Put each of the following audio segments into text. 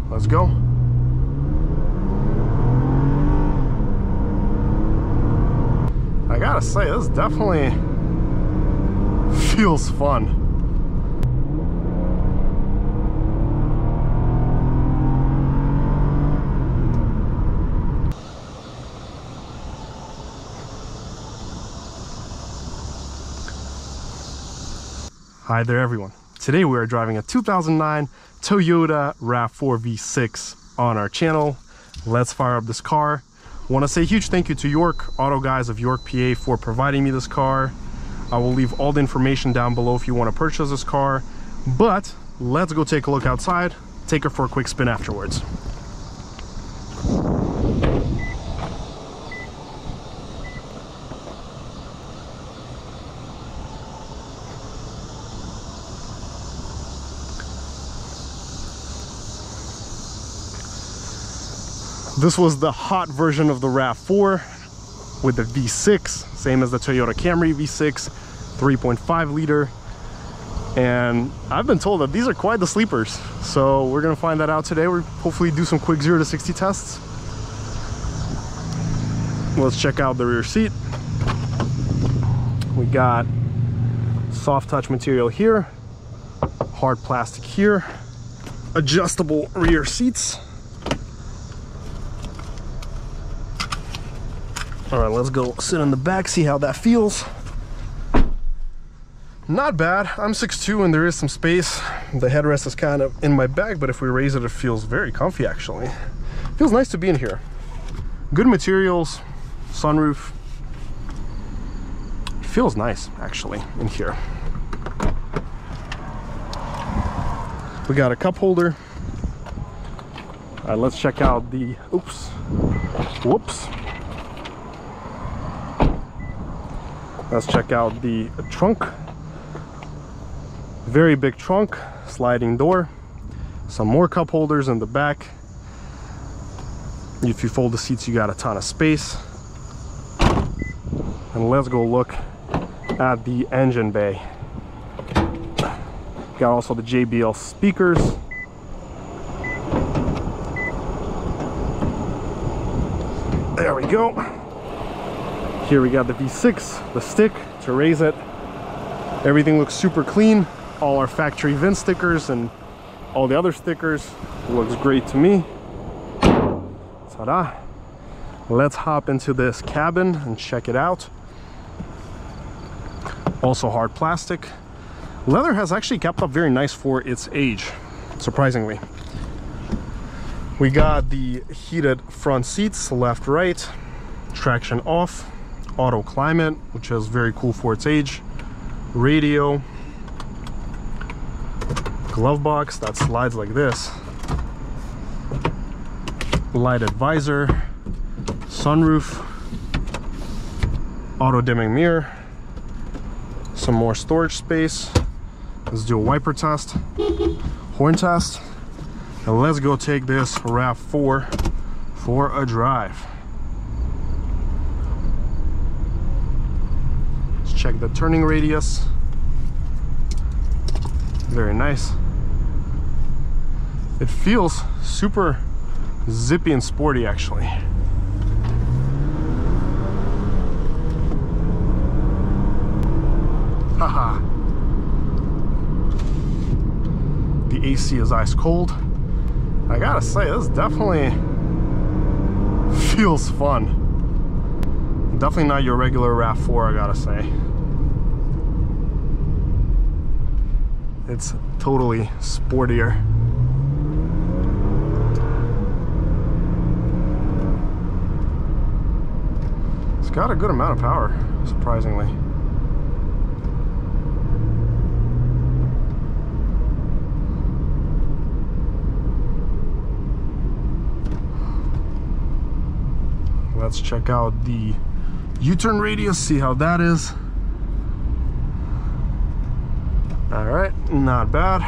Let's go. I gotta say, this definitely feels fun. Hi there everyone. Today we are driving a 2009 Toyota RAV4 V6 on our channel. Let's fire up this car. Want to say a huge thank you to York Auto Guys of York, PA for providing me this car. I will leave all the information down below if you want to purchase this car. But let's go take a look outside, take her for a quick spin afterwards. This was the hot version of the RAV4 with the V6, same as the Toyota Camry V6, 3.5 liter. And I've been told that these are quite the sleepers. So we're gonna find that out today. We'll hopefully do some quick 0 to 60 tests. Let's check out the rear seat. We got soft touch material here, hard plastic here, adjustable rear seats. All right, let's go sit in the back, see how that feels. Not bad. I'm 6'2" and there is some space. The headrest is kind of in my bag, but if we raise it, it feels very comfy actually. Feels nice to be in here. Good materials, sunroof. Feels nice actually in here. We got a cup holder. All right, let's check out the, whoops. Let's check out the trunk. Very big trunk, sliding door. Some more cup holders in the back. If you fold the seats, you got a ton of space. And let's go look at the engine bay. Got also the JBL speakers. There we go. Here we got the V6, the stick to raise it. Everything looks super clean. All our factory VIN stickers and all the other stickers. Looks great to me. Ta-da. Let's hop into this cabin and check it out. Also hard plastic. Leather has actually kept up very nice for its age, surprisingly. We got the heated front seats, left, right, traction off. Auto climate, which is very cool for its age. Radio, glove box that slides like this, lighted visor, sunroof, auto dimming mirror, some more storage space. Let's do a wiper test, horn test, and let's go take this RAV4 for a drive. Check the turning radius. Very nice. It feels super zippy and sporty actually. Haha. The AC is ice cold. I gotta say, this definitely feels fun. Definitely not your regular RAV4, I gotta say. It's totally sportier. It's got a good amount of power, surprisingly. Let's check out the U-turn radius, see how that is. All right, not bad.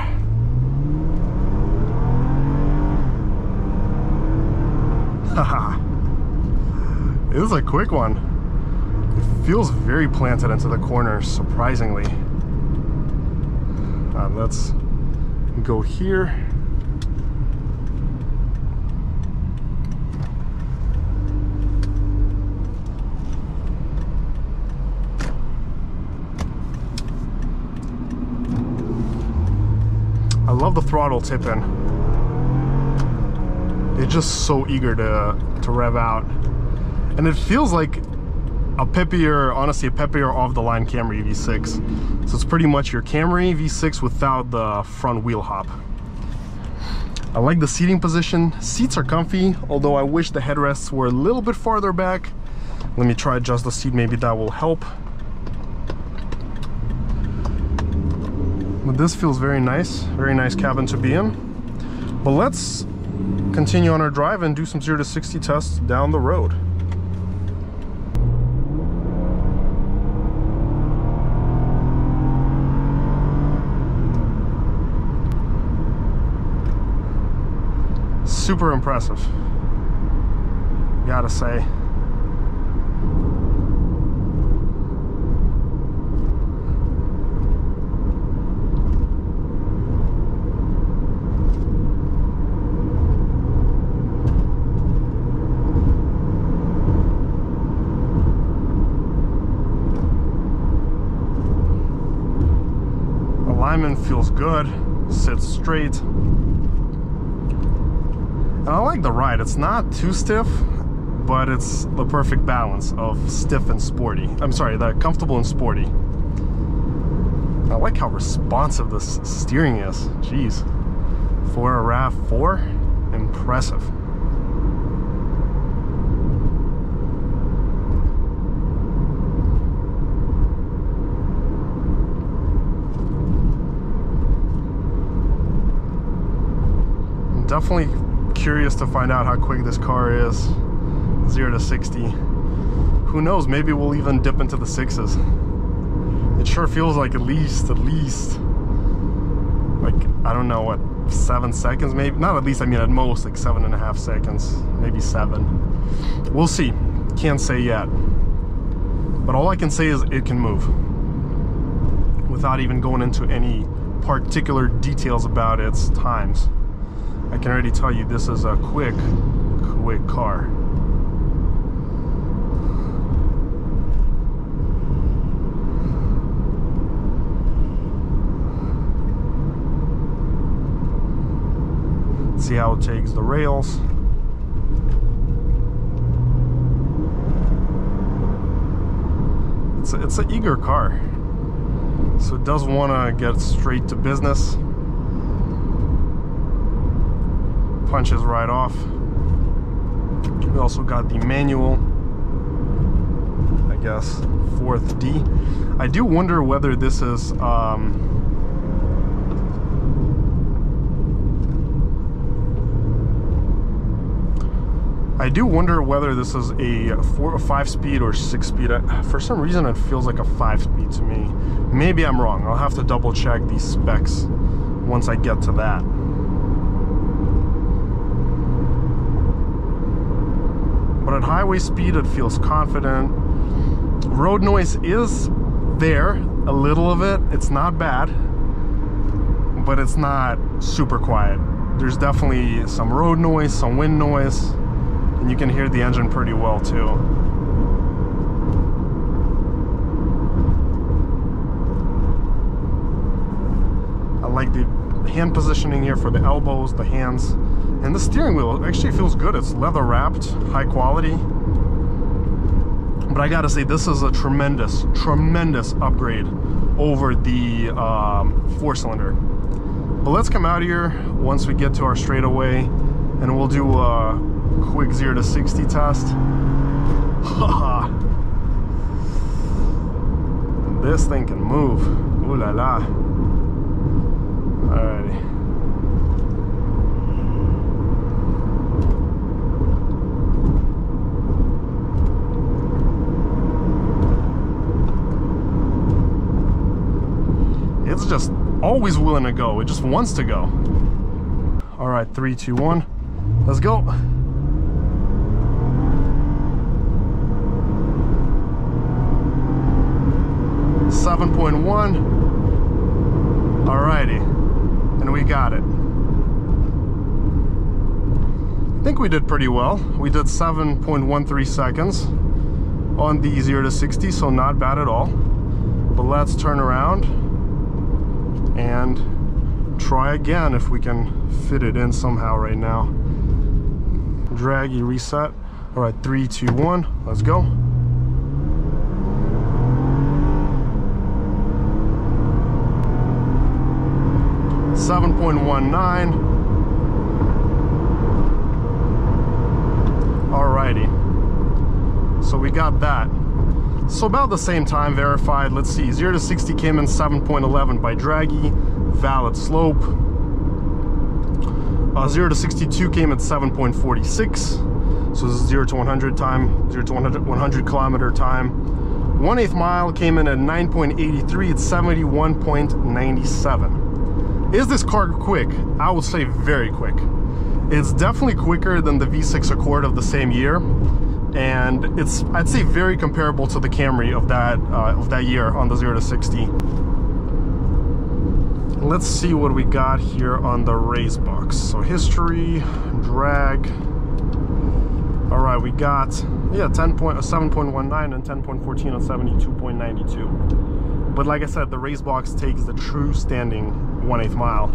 Haha. It was a quick one. It feels very planted into the corners, surprisingly. Let's go here. love the throttle tip in. It's just so eager to rev out. And it feels like a peppier, honestly, a peppier off-the-line Camry V6. So it's pretty much your Camry V6 without the front wheel hop. I like the seating position. Seats are comfy, although I wish the headrests were a little bit farther back. Let me try adjust the seat, maybe that will help. But this feels very nice cabin to be in. But let's continue on our drive and do some 0 to 60 tests down the road. Super impressive, gotta say. Alignment feels good, sits straight. And I like the ride. It's not too stiff, but it's the perfect balance of stiff and sporty. I'm sorry, the comfortable and sporty. I like how responsive this steering is. Jeez. For a RAV4, impressive. I'm definitely curious to find out how quick this car is 0 to 60. Who knows, maybe we'll even dip into the 6s. It sure feels like at least like, I don't know, what, 7 seconds maybe? Not at least, I mean at most like 7.5 seconds, maybe 7. We'll see, can't say yet. But all I can say is it can move without even going into any particular details about its times. I can already tell you this is a quick car. Let's see how it takes the rails. It's an eager car, so it does want to get straight to business. Punches right off. We also got the manual, I guess, 4th D. I do wonder whether this is I do wonder whether this is a 5-speed or 6-speed. For some reason it feels like a 5-speed to me. Maybe I'm wrong. I'll have to double check these specs once I get to that. But at highway speed, it feels confident. Road noise is there, a little of it. It's not bad, but it's not super quiet. There's definitely some road noise, some wind noise, and you can hear the engine pretty well too. I like the hand positioning here for the elbows, the hands. And the steering wheel actually feels good. It's leather wrapped, high quality. But I gotta say, this is a tremendous upgrade over the 4-cylinder. But let's come out here once we get to our straightaway and we'll do a quick 0 to 60 test. This thing can move. Ooh la la. Alrighty. It's just always willing to go. It just wants to go. All right, 3, 2, 1. Let's go. .1. Alrighty, and we got it. I think we did pretty well. We did 7.13 seconds on the 0 to 60, so not bad at all. But let's turn around and try again if we can fit it in somehow right now. Draggy reset. All right, 3, 2, 1, let's go. .19. Alrighty, so we got that. So about the same time verified. Let's see, 0 to 60 came in 7.11 by Draggy, valid slope. 0 to 62 came at 7.46. So this is 0 to 100 time, 0 to 100 kilometer time. 1/8 mile came in at 9.83 at 71.97. Is this car quick? I would say very quick. It's definitely quicker than the V6 Accord of the same year, and it's, I'd say, very comparable to the Camry of that year on the 0 to 60. Let's see what we got here on the RaceBox. So history, drag. All right, we got 7.19 and 10.14 on 72.92. But like I said, the RaceBox takes the true standing 1/8 mile.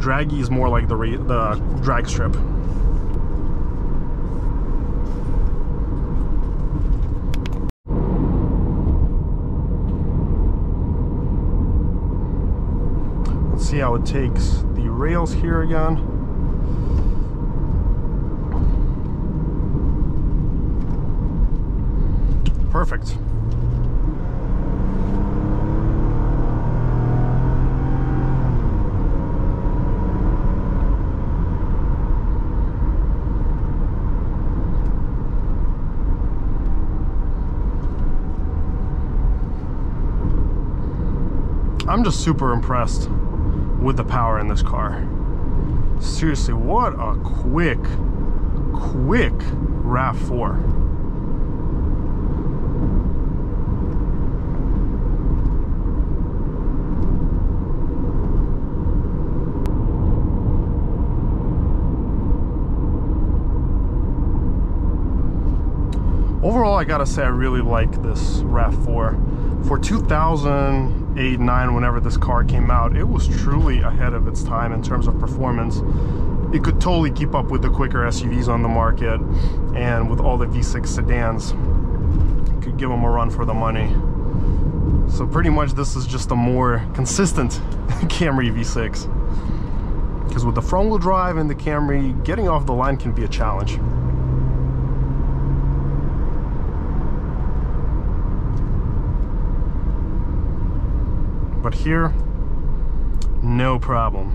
Draggy is more like the drag strip. Let's see how it takes the rails here again. Perfect. I'm just super impressed with the power in this car. Seriously, what a quick RAV4. Overall, I gotta say I really like this RAV4. For 2008-9, whenever this car came out, it was truly ahead of its time in terms of performance. It could totally keep up with the quicker SUVs on the market, and with all the V6 sedans, it could give them a run for the money. So pretty much this is just a more consistent Camry V6. Because with the front wheel drive and the Camry, getting off the line can be a challenge. But here, no problem.